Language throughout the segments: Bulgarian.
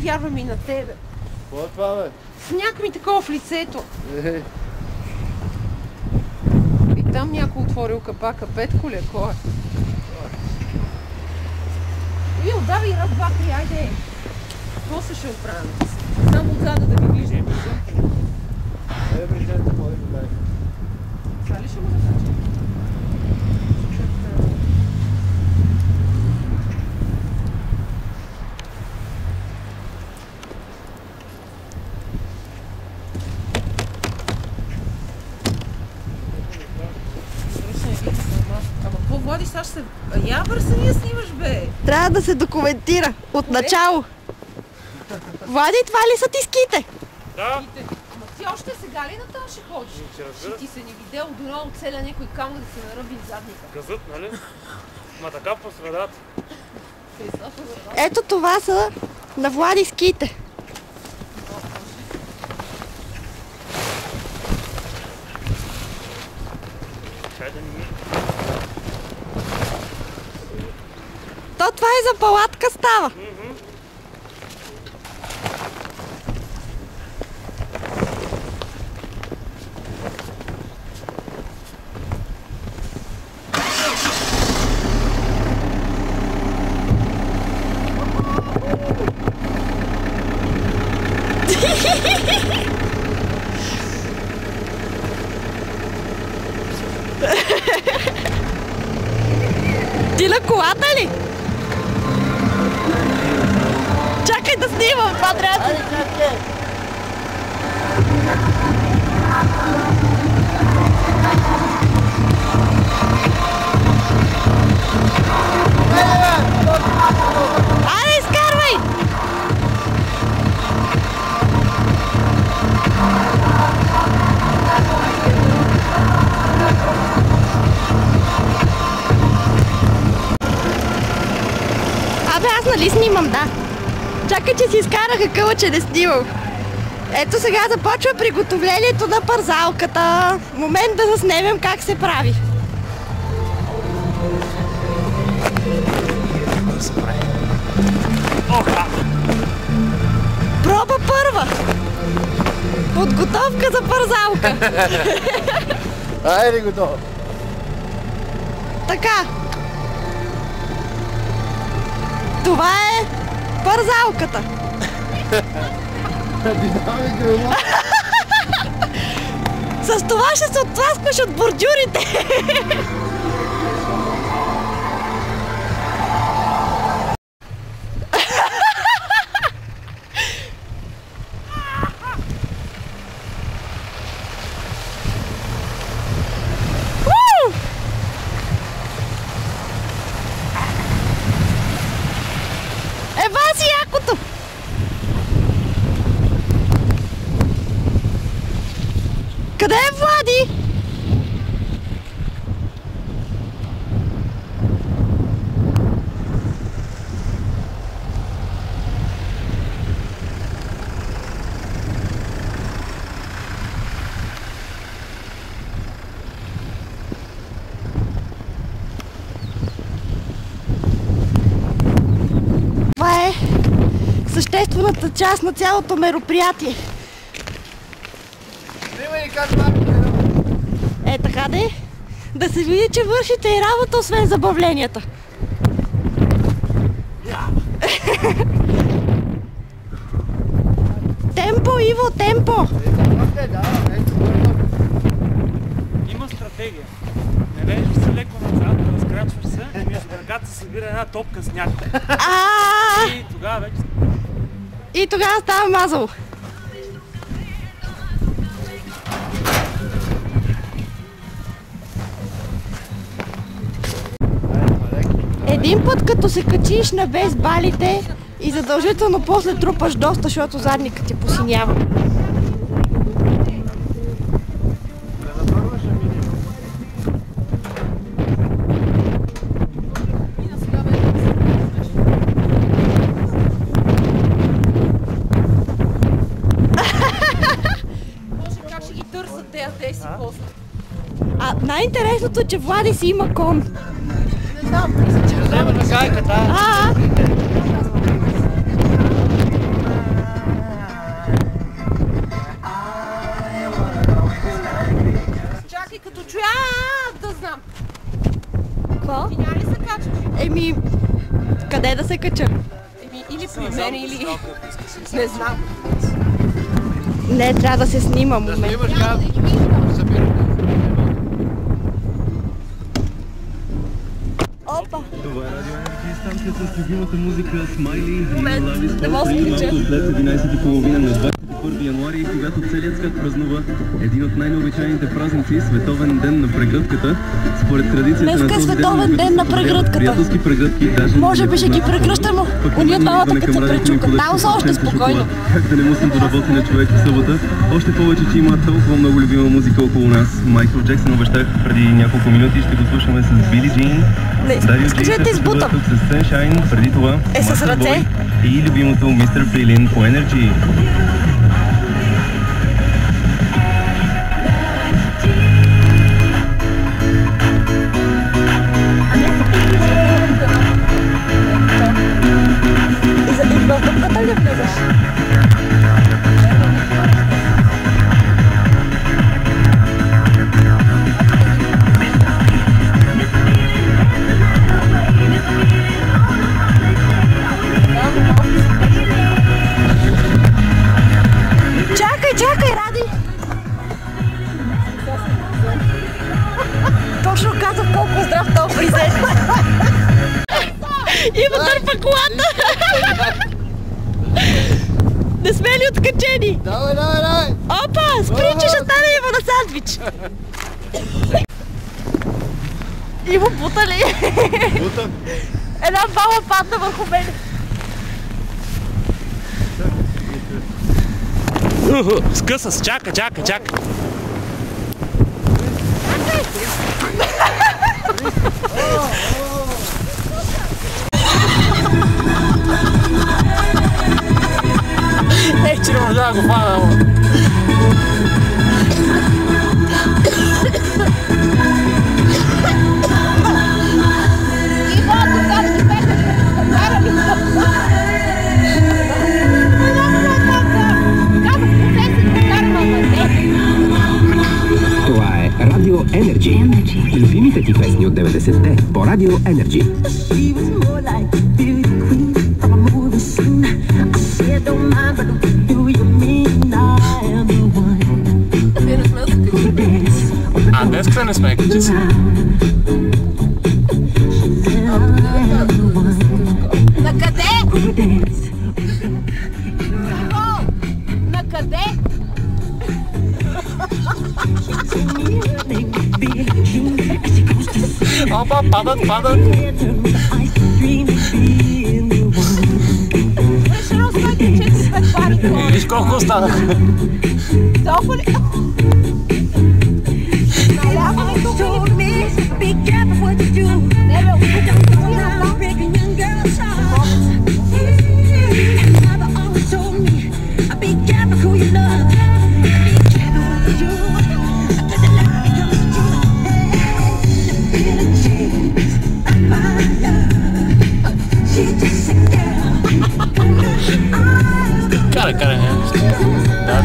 вярвам и на тебе. Какво е това, бе? Сняг ми такова в лицето. И там някой отворил капака. Петко ли е? Кой е? Вил, давай раз, два, три, айде. После ще оправим. Само отзада да ви виждам. Брижете, моли го дай. Това ли ще го закача? Ама какво, Влади, сега ще се... Я бърсания снимаш, бе! Трябва да се документира от начало. Влади, това ли са ти ските? Да. Ама ти още сега ли на това ще ходиш? Ще ти се не видел, донал оцеля някой камък да се наръби задника. Газът, нали? Ма така по средата. Ето това са на Влади ските. Чай да ни... То това и за палатка става. Ти на колата ли? Чакай да снимам, това трябва да... Айде, изкарвай! Абе, аз нали снимам, да. Чакай, че си изкараха къла, че не снимам. Ето сега започва приготовлението на парзалката. Момент да заснемем как се прави. Проба първа. Подготовка за парзалка. Айде, готово. Така. Това е парзалката. Динамика, С това ще се оттласкваш от бордюрите. Ева си якото! Къде е Влади? Това е съществената част на цялото мероприятие. Снимай как мапите. Е, така де, да се види, че вършите и работа, освен забавленията. Темпо, Иво, темпо! Има стратегия. Не лежиш се леко назад, разкрачваш се и между краката се събира една топка сняг. И тогава вече... И тогава става мазало. Един път като се качиш на без балите и задължително после трупаш доста, защото задникът ти посинява. Как ще ги търсят тези после? А най-интересното е, че Влади си има кон. Не знам, мисля, че Взема на гайката. се кача. Или при мен, или... Не знам. Не, трябва да се снима Да момент. снимаш как събираме. Опа! Това е Радио Енерджи, станцията с любимата музика Смайли и Момент, Лави не мога да преди се малко след 11:30 на 21 януари, когато целият свят празнува един от най-необичайните празници, Световен ден на прегръдката. Според традицията Днеска на този Световен ден на прегръдката. Приятелски прегръдки, даже Може би ще ги прегръщам, уния двамата като се пречукат. Там са още спокойно. Как да не мусим до работи на човек в събота? Още повече, че има толкова много любима музика около нас. Майкъл Джексън обещах преди няколко минути, ще го слушаме с Били Джин. Не, скажи да те избутам. Тук с Sunshine, преди това С ръце. И любимото Мистер Прилин по Energy. Къде ли влезеш? Чакай, Ради! Точно казах колко здрав този фризер. Има търпа колата! Не сме ли откачени? Давай! Опа! Спри, че ще стане Иво на сандвич! Иво, бута ли? Бута? Една баба падна върху мене. Скъса се, чакай. Че не можа да го фана, Това е Радио Енерджи. Любимите ти песни от 90-те по Радио Енерджи. А, днес не сме качи. Накъде? Накъде? Опа, падат. Виж колко останаха. Толкова ли? Наляво ли тук или? Не бе, опитам да Кара, да.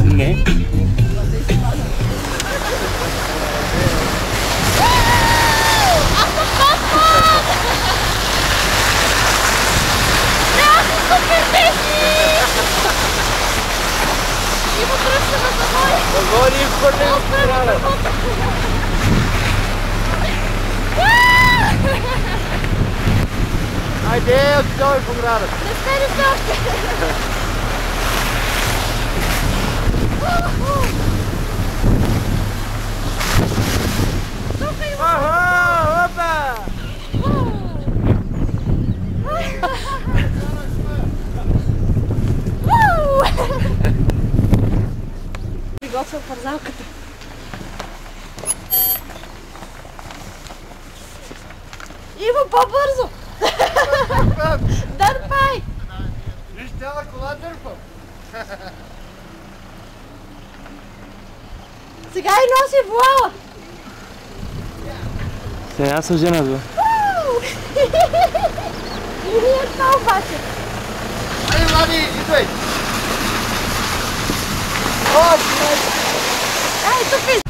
Не. Говори в първия спирален. Айде, отидой в оградата. Не сте още! Приготвя парзалката. Иво, по-бързо! Дърпай! Виж, цяла кола дърпам. Сега и носи вуала! Сега се женат, бе. Или е това обаче? Айде, Влади, идвай! О, Ай, тук